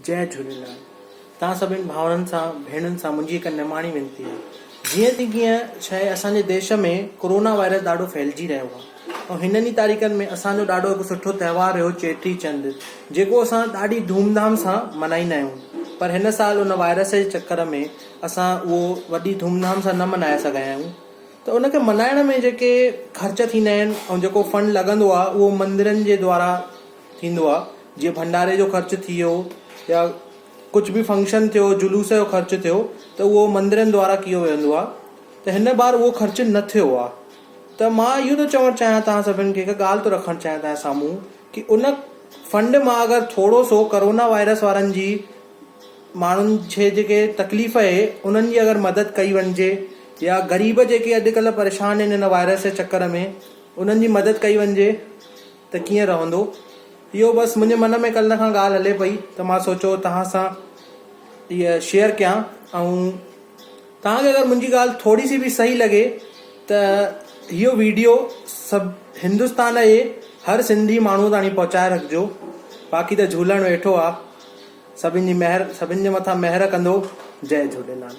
जय झूलेलाल। तव्हां सभिनी भाउरनि सां भेणुनि सां मुंहिंजी हिकु निमाणी वेनिती आहे। जीअं त कीअं शइ असांजे देश में कोरोना वायरस ॾाढो फैलिजी रहियो आहे ऐं हिननि ई तारीख़नि में असांजो ॾाढो हिकु सुठो त्योहार हुयो चेटी चंड, जेको असां ॾाढी धूमधाम सां मल्हाईंदा आहियूं। पर हिन साल उन वायरस जे चकर में असां उहो वॾी धूमधाम सां न मल्हाए सघिया आहियूं। त उनखे मल्हाइण में जेके ख़र्च थींदा आहिनि ऐं जेको फंड लॻंदो आहे उहो मंदरनि जे द्वारा थींदो आहे। जीअं भंडारे जो ख़र्चु थी वियो या कुछ भी फंक्शन थियो, जुलूस जो ख़र्च थियो, त उहो मंदरनि द्वारा कयो वेंदो आहे। त हिन बार उहो ख़र्च न थियो आहे। त मां इहो थो चवणु चाहियां तव्हां सभिनि खे, हिकु ॻाल्हि थो रखणु चाहियां तव्हां साम्हूं कि उन फंड मां अगरि थोरो सो कोरोना वायरस वारनि जी माण्हुनि खे जेके तकलीफ़ आहे उन्हनि जी अगरि मदद कई वञिजे, या ग़रीब जेके अॼुकल्ह परेशान आहिनि हिन वायरस जे चकर में उन्हनि जी मदद कई वञिजे त कीअं रहंदो। इहो बसि मुंहिंजे मन में कल्ह खां ॻाल्हि हले पई त मां सोचियो तव्हां सां इहा शेयर कयां। ऐं तव्हांखे अगरि मुंहिंजी ॻाल्हि थोरी सी बि सही लॻे त इहो वीडियो सभु हिंदुस्तान जे हर सिंधी माण्हू ताणी पहुचाए रखिजो। बाक़ी त झूलण वेठो आहे, सभिनि जी महिर, सभिनि जे मथां महिर कंदो। जय झूलेलाल।